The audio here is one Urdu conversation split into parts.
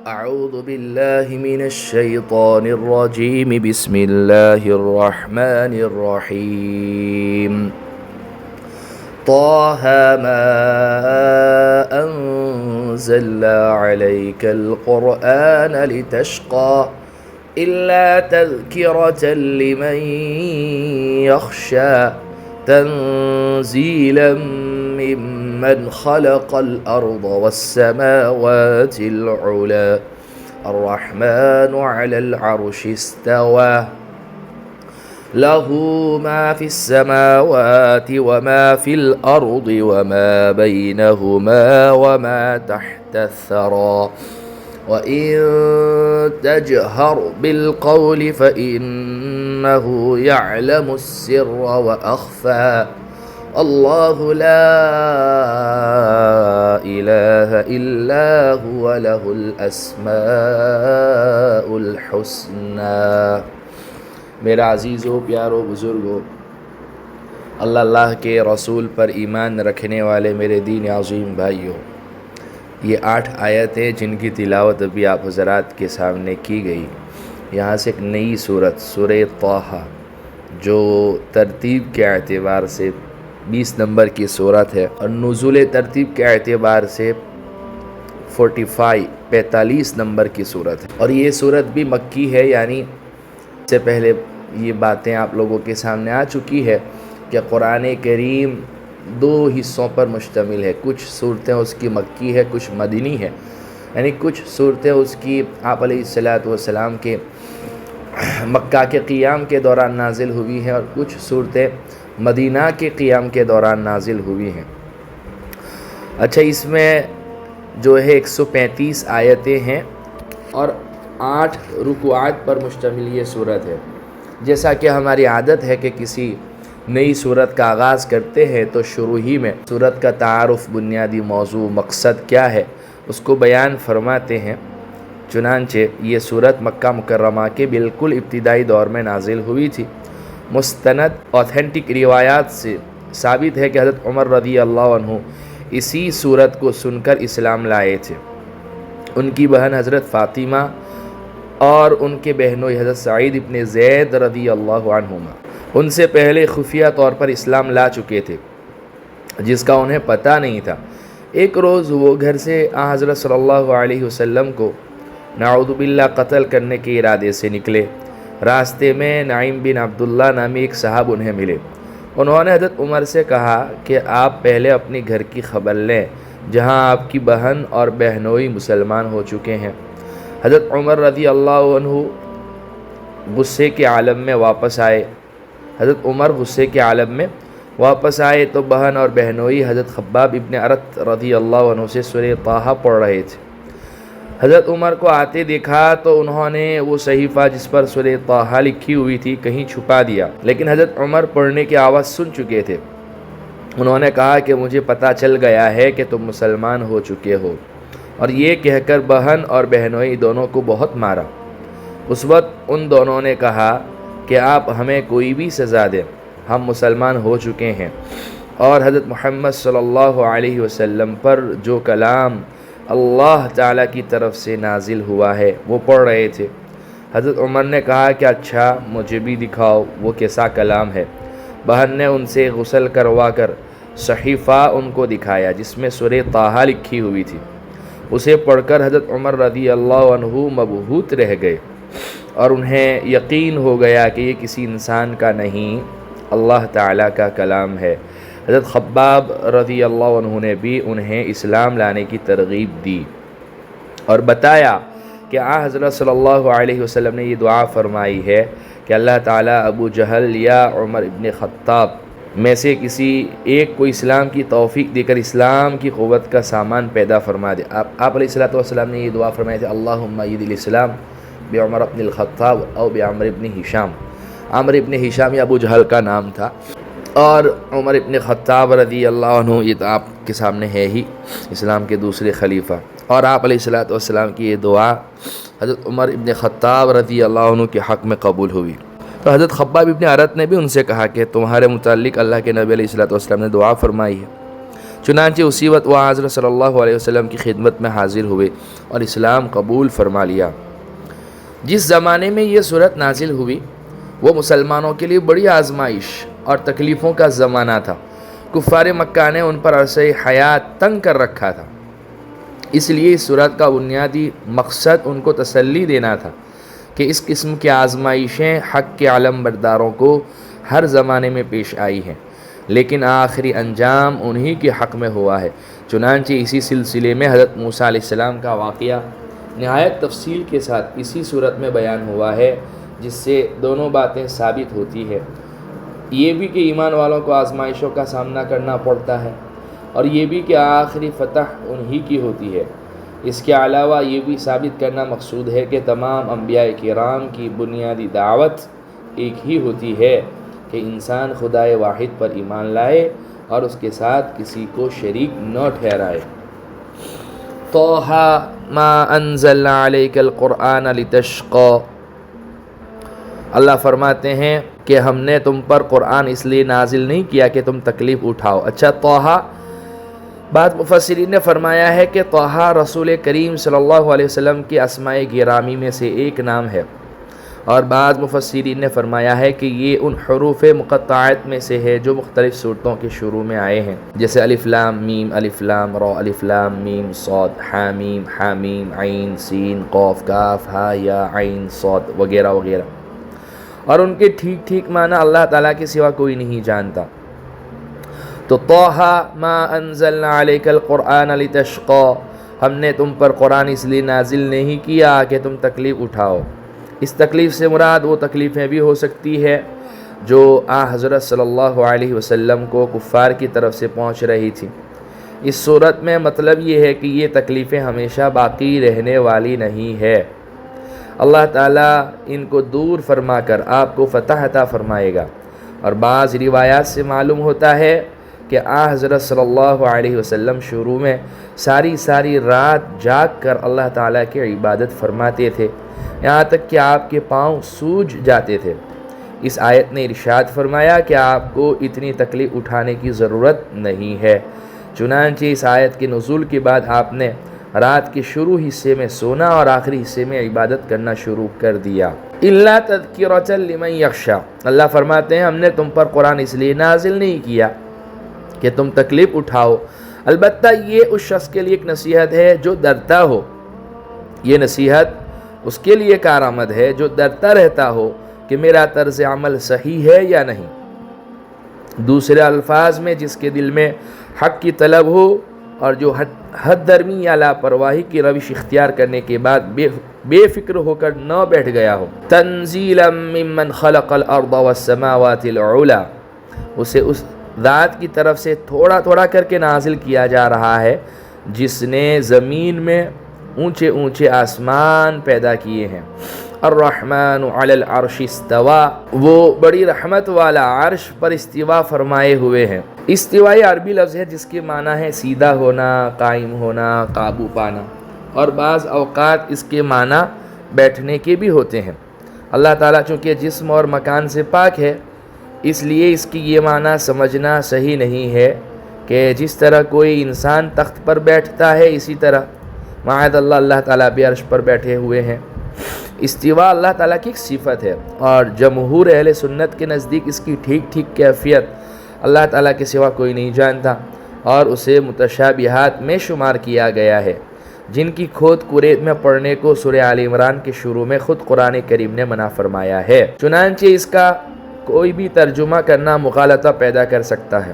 أعوذ بالله من الشيطان الرجيم بسم الله الرحمن الرحيم طه ما أنزلنا عليك القرآن لتشقى إلا تذكرة لمن يخشى تنزيلا ممن خلق الأرض والسماوات العلى الرحمن على العرش استوى له ما في السماوات وما في الأرض وما بينهما وما تحت الثرى وإن تجهر بالقول فإنه يعلم السر وأخفى الله لا إله إلا هو له الأسماء الحسنى۔ میرا عزیزو پیارو بزرگو، اللہ کے رسول پر ایمان رکھنے والے میرے دین عظیم بھائیوں، یہ 8 آیتیں جن کی تلاوت ابھی آپ حضرات کے سامنے کی گئی، یہاں سے ایک نئی سورت سورہ طٰہٰ جو ترتیب کے اعتبار سے 20 نمبر کی سورت ہے اور نزول ترتیب کے اعتبار سے 45 نمبر کی سورت ہے، اور یہ سورت بھی مکی ہے، یعنی سے پہلے یہ باتیں آپ لوگوں کے سامنے آ چکی ہے کہ قرآن کریم 2 حصوں پر مشتمل ہے۔ کچھ صورتیں اس کی مکی ہے، کچھ مدنی ہے، یعنی کچھ صورتیں اس کی آپ علیہ السلام کے مکہ کے قیام کے دوران نازل ہوئی ہیں اور کچھ صورتیں مدینہ کے قیام کے دوران نازل ہوئی ہیں۔ اچھا، اس میں جو ہے 135 آیتیں ہیں اور 8 رکوعات پر مشتمل یہ صورت ہے۔ جیسا کہ ہماری عادت ہے کہ کسی نئی صورت کا آغاز کرتے ہیں تو شروع ہی میں صورت کا تعارف، بنیادی موضوع، مقصد کیا ہے اس کو بیان فرماتے ہیں۔ چنانچہ یہ صورت مکہ مکرمہ کے بالکل ابتدائی دور میں نازل ہوئی تھی۔ مستند اوتھینٹک روایات سے ثابت ہے کہ حضرت عمر رضی اللہ عنہ اسی صورت کو سن کر اسلام لائے تھے۔ ان کی بہن حضرت فاطمہ اور ان کے بہنوئی حضرت سعید ابن زید رضی اللہ عنہما ان سے پہلے خفیہ طور پر اسلام لا چکے تھے، جس کا انہیں پتہ نہیں تھا۔ ایک روز وہ گھر سے حضرت صلی اللہ علیہ وسلم کو نعوذ باللہ قتل کرنے کے ارادے سے نکلے۔ راستے میں نعیم بن عبداللہ نامی ایک صاحب انہیں ملے۔ انہوں نے حضرت عمر سے کہا کہ آپ پہلے اپنی گھر کی خبر لیں جہاں آپ کی بہن اور بہنوئی مسلمان ہو چکے ہیں۔ حضرت عمر رضی اللہ عنہ غصے کے عالم میں واپس آئے۔ تو بہن اور بہنوئی حضرت خباب ابن ارت رضی اللہ عنہ سے سورہ طٰہٰ پڑھ رہے تھے۔ حضرت عمر کو آتے دیکھا تو انہوں نے وہ صحیفہ جس پر سورہ طٰہٰ لکھی ہوئی تھی کہیں چھپا دیا، لیکن حضرت عمر پڑھنے کی آواز سن چکے تھے۔ انہوں نے کہا کہ مجھے پتہ چل گیا ہے کہ تم مسلمان ہو چکے ہو، اور یہ کہہ کر بہن اور بہنوئی دونوں کو بہت مارا۔ اس وقت ان دونوں نے کہا کہ آپ ہمیں کوئی بھی سزا دیں، ہم مسلمان ہو چکے ہیں، اور حضرت محمد صلی اللہ علیہ وسلم پر جو کلام اللہ تعالیٰ کی طرف سے نازل ہوا ہے وہ پڑھ رہے تھے۔ حضرت عمر نے کہا کہ اچھا مجھے بھی دکھاؤ وہ کیسا کلام ہے۔ بہن نے ان سے غسل کروا کر صحیفہ ان کو دکھایا جس میں سورہ طٰہٰ لکھی ہوئی تھی۔ اسے پڑھ کر حضرت عمر رضی اللہ عنہ مبہوت رہ گئے اور انہیں یقین ہو گیا کہ یہ کسی انسان کا نہیں، اللہ تعالیٰ کا کلام ہے۔ حضرت خباب رضی اللہ عنہ نے بھی انہیں اسلام لانے کی ترغیب دی اور بتایا کہ حضرت صلی اللہ علیہ وسلم نے یہ دعا فرمائی ہے کہ اللہ تعالیٰ ابو جہل یا عمر ابن خطاب میں سے کسی ایک کو اسلام کی توفیق دے کر اسلام کی قوت کا سامان پیدا فرما دے۔ آپ علیہ السلام نے یہ دعا فرمائی تھی، اللہم ایید الاسلام بعمر ابن الخطاب او بعمر ابن ہشام۔ عمر ابن ہشام یا ابو جہل کا نام تھا، اور عمر ابن خطاب رضی اللہ عنہ یہ تو آپ کے سامنے ہے ہی اسلام کے دوسرے خلیفہ، اور آپ علیہ السلام کی یہ دعا حضرت عمر ابن خطاب رضی اللہ عنہ کے حق میں قبول ہوئی۔ تو حضرت خباب ابن ارت نے بھی ان سے کہا کہ تمہارے متعلق اللہ کے نبی علیہ السلام نے دعا فرمائی ہے۔ چنانچہ اسی وقت وہ حضرت صلی اللہ علیہ وسلم کی خدمت میں حاضر ہوئے اور اسلام قبول فرما لیا۔ جس زمانے میں یہ صورت نازل ہوئی وہ مسلمانوں کے لیے بڑی آزمائش اور تکلیفوں کا زمانہ تھا۔ کفار مکہ نے ان پر عرصہ حیات تنگ کر رکھا تھا، اس لیے اس صورت کا بنیادی مقصد ان کو تسلی دینا تھا کہ اس قسم کی آزمائشیں حق کے علم برداروں کو ہر زمانے میں پیش آئی ہیں، لیکن آخری انجام انہی کے حق میں ہوا ہے۔ چنانچہ اسی سلسلے میں حضرت موسیٰ علیہ السلام کا واقعہ نہایت تفصیل کے ساتھ اسی صورت میں بیان ہوا ہے، جس سے دونوں باتیں ثابت ہوتی ہے، یہ بھی کہ ایمان والوں کو آزمائشوں کا سامنا کرنا پڑتا ہے، اور یہ بھی کہ آخری فتح انہی کی ہوتی ہے۔ اس کے علاوہ یہ بھی ثابت کرنا مقصود ہے کہ تمام انبیاء کرام کی بنیادی دعوت ایک ہی ہوتی ہے کہ انسان خدائے واحد پر ایمان لائے اور اس کے ساتھ کسی کو شریک نہ ٹھہرائے۔ طٰہ ما انزلنا علیک القرآن لتشقی، اللہ فرماتے ہیں کہ ہم نے تم پر قرآن اس لیے نازل نہیں کیا کہ تم تکلیف اٹھاؤ۔ اچھا، طٰہ، بعض مفسرین نے فرمایا ہے کہ طٰہ رسول کریم صلی اللہ علیہ وسلم کے اسماء گرامی میں سے ایک نام ہے، اور بعض مفسرین نے فرمایا ہے کہ یہ ان حروف مقطعات میں سے ہے جو مختلف صورتوں کے شروع میں آئے ہیں، جیسے الف لام میم، الف لام را، الف لام میم صاد، حامیم حامیم، عین سین قاف کاف ہا یا عین صاد وغیرہ وغیرہ، اور ان کے ٹھیک ٹھیک معنی اللہ تعالیٰ کے سوا کوئی نہیں جانتا۔ تو طٰہ ما انزلنا علیک القرآن لتشقی، ہم نے تم پر قرآن اس لیے نازل نہیں کیا کہ تم تکلیف اٹھاؤ۔ اس تکلیف سے مراد وہ تکلیفیں بھی ہو سکتی ہے جو حضرت صلی اللہ علیہ وسلم کو کفار کی طرف سے پہنچ رہی تھی۔ اس صورت میں مطلب یہ ہے کہ یہ تکلیفیں ہمیشہ باقی رہنے والی نہیں ہے، اللہ تعالیٰ ان کو دور فرما کر آپ کو فتح عطا فرمائے گا۔ اور بعض روایات سے معلوم ہوتا ہے کہ حضرت صلی اللہ علیہ وسلم شروع میں ساری رات جاگ کر اللہ تعالیٰ کی عبادت فرماتے تھے، یہاں تک کہ آپ کے پاؤں سوج جاتے تھے۔ اس آیت نے ارشاد فرمایا کہ آپ کو اتنی تکلیف اٹھانے کی ضرورت نہیں ہے۔ چنانچہ اس آیت کے نزول کے بعد آپ نے رات کے شروع حصے میں سونا اور آخری حصے میں عبادت کرنا شروع کر دیا۔ اِلَّا تَذْكِرَةً لِمَن يَخْشَىٰ، اللہ فرماتے ہیں ہم نے تم پر قرآن اس لیے نازل نہیں کیا کہ تم تکلیف اٹھاؤ، البتہ یہ اس شخص کے لیے ایک نصیحت ہے جو ڈرتا ہو، یہ نصیحت اس کے لیے کارآمد ہے جو ڈرتا رہتا ہو کہ میرا طرز عمل صحیح ہے یا نہیں۔ دوسرے الفاظ میں جس کے دل میں حق کی طلب ہو اور جو حد درمی یا لاپرواہی کی روش اختیار کرنے کے بعد بے فکر ہو کر نہ بیٹھ گیا ہو۔ تنزیلا ممن خلق الارض والسماوات العلا، اسے اس ذات کی طرف سے تھوڑا تھوڑا کر کے نازل کیا جا رہا ہے جس نے زمین میں اونچے اونچے آسمان پیدا کیے ہیں۔ الرحمن علی العرش استوا، وہ بڑی رحمت والا عرش پر استوا فرمائے ہوئے ہیں۔ استوائی عربی لفظ ہے جس کے معنی ہے سیدھا ہونا، قائم ہونا، قابو پانا، اور بعض اوقات اس کے معنی بیٹھنے کے بھی ہوتے ہیں۔ اللہ تعالیٰ چونکہ جسم اور مکان سے پاک ہے، اس لیے اس کی یہ معنی سمجھنا صحیح نہیں ہے کہ جس طرح کوئی انسان تخت پر بیٹھتا ہے اسی طرح معاذ اللہ اللہ تعالیٰ بھی عرش پر بیٹھے ہوئے ہیں۔ استوا اللہ تعالیٰ کی ایک صفت ہے، اور جمہور اہل سنت کے نزدیک اس کی ٹھیک ٹھیک کیفیت اللہ تعالیٰ کے سوا کوئی نہیں جانتا، اور اسے متشابہات میں شمار کیا گیا ہے جن کی کھود کرید میں پڑھنے کو سورہ آل عمران کے شروع میں خود قرآن کریم نے منع فرمایا ہے۔ چنانچہ اس کا کوئی بھی ترجمہ کرنا مغالطہ پیدا کر سکتا ہے،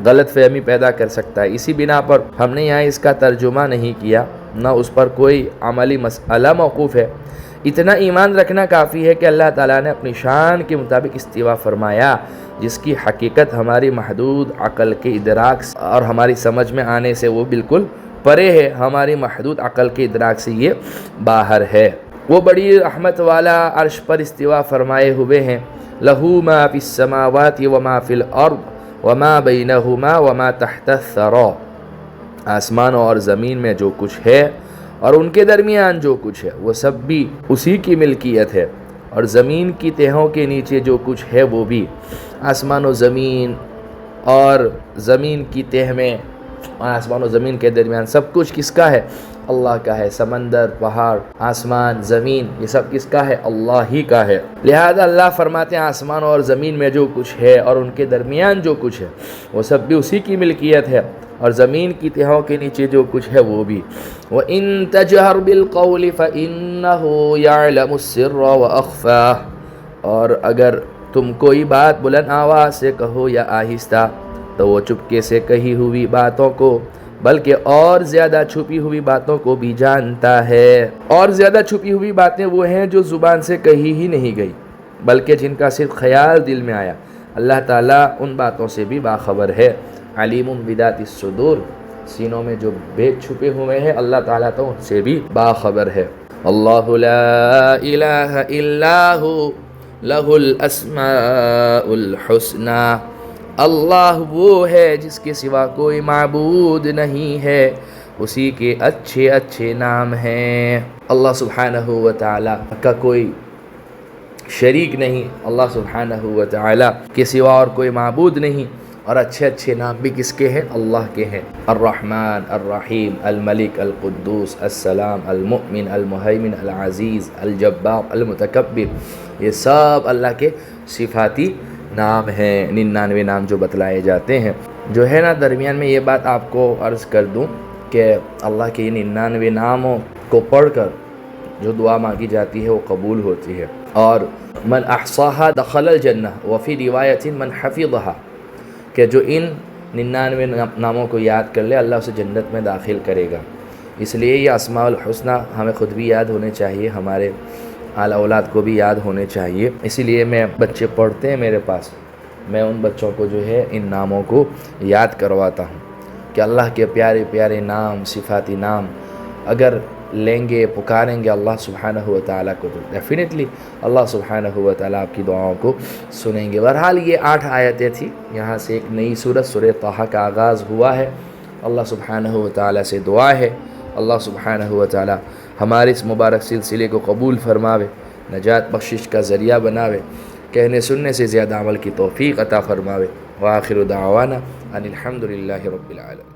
غلط فہمی پیدا کر سکتا ہے، اسی بنا پر ہم نے یہاں اس کا ترجمہ نہیں کیا، نہ اس پر کوئی عملی مسئلہ موقوف ہے۔ اتنا ایمان رکھنا کافی ہے کہ اللہ تعالیٰ نے اپنی شان کے مطابق استوا فرمایا، جس کی حقیقت ہماری محدود عقل کے ادراک اور ہماری سمجھ میں آنے سے وہ بالکل پرے ہے، ہماری محدود عقل کے ادراک سے یہ باہر ہے۔ وہ بڑی رحمت والا عرش پر استوا فرمائے ہوئے ہیں۔ لہو ما فی السماوات وما فی الارض وما بینہما وما تحت الثری، آسمانوں اور زمین میں جو کچھ ہے اور ان کے درمیان جو کچھ ہے وہ سب بھی اسی کی ملکیت ہے، اور زمین کی تہوں کے نیچے جو کچھ ہے وہ بھی، آسمان و زمین اور زمین کی تہ میں، آسمان و زمین کے درمیان سب کچھ کس کا ہے؟ اللہ کا ہے۔ سمندر، پہاڑ، آسمان، زمین، یہ سب کس کا ہے؟ اللہ ہی کا ہے۔ لہذا اللہ فرماتے ہیں آسمان اور زمین میں جو کچھ ہے اور ان کے درمیان جو کچھ ہے وہ سب بھی اسی کی ملکیت ہے، اور زمین کی تہوں کے نیچے جو کچھ ہے وہ بھی۔ وَإِن تَجْهَرْ بِالْقَوْلِ فَإِنَّهُ يَعْلَمُ السِّرَّ وَأَخْفَى، اور اگر تم کوئی بات بلند آواز سے کہو یا آہستہ تو وہ چپکے سے کہی ہوئی باتوں کو بلکہ اور زیادہ چھپی ہوئی باتوں کو بھی جانتا ہے۔ اور زیادہ چھپی ہوئی باتیں وہ ہیں جو زبان سے کہی ہی نہیں گئی بلکہ جن کا صرف خیال دل میں آیا۔ اللہ تعالیٰ ان باتوں سے بھی باخبر ہے۔ علیم بذات الصدور، سینوں میں جو بھید چھپے ہوئے ہیں اللہ تعالیٰ تو ان سے بھی باخبر ہے۔ اللہ لا الہ الا ہو لہ الاسماء الحسنی، اللہ وہ ہے جس کے سوا کوئی معبود نہیں ہے، اسی کے اچھے اچھے نام ہیں۔ اللہ سبحانہ و تعالیٰ کا کوئی شریک نہیں، اللہ سبحانہ و تعالیٰ کے سوا اور کوئی معبود نہیں، اور اچھے اچھے نام بھی کس کے ہیں؟ اللہ کے ہیں۔ الرحمن، الرحیم، الملک، القدوس، السلام، المؤمن، المہیمن، العزیز، الجبار، المتکبر، یہ سب اللہ کے صفاتی نام ہیں۔ 99 نام جو بتلائے جاتے ہیں، جو ہے نا درمیان میں یہ بات آپ کو عرض کر دوں کہ اللہ کے 99 ناموں کو پڑھ کر جو دعا مانگی جاتی ہے وہ قبول ہوتی ہے، اور من احصاها دخل الجنہ، وفی روایت من حفظها، کہ جو ان 99 ناموں کو یاد کر لے اللہ اسے جنت میں داخل کرے گا۔ اس لیے یہ اسماء الحسنی ہمیں خود بھی یاد ہونے چاہیے، ہمارے اعلیٰ اولاد کو بھی یاد ہونے چاہیے۔ اسی لیے میں بچے پڑھتے ہیں میرے پاس، میں ان بچوں کو جو ہے ان ناموں کو یاد کرواتا ہوں کہ اللہ کے پیارے پیارے نام، صفاتی نام اگر لیں گے، پکاریں گے اللہ سبحانہ و تعالیٰ کو، تو ڈیفینیٹلی اللہ سبحانہ و تعالیٰ آپ کی دعاؤں کو سنیں گے۔ بہرحال یہ 8 آیتیں تھیں، یہاں سے ایک نئی سورت سورہ طٰہٰ کا آغاز ہوا ہے۔ اللہ سبحانہ و تعالیٰ سے دعا ہے اللہ سبحانہ و تعالیٰ ہمارے اس مبارک سلسلے کو قبول فرماوے، نجات بخشش کا ذریعہ بناوے، کہنے سننے سے زیادہ عمل کی توفیق عطا فرماوے۔ وآخر دعوانا ان الحمد للہ رب العالمین۔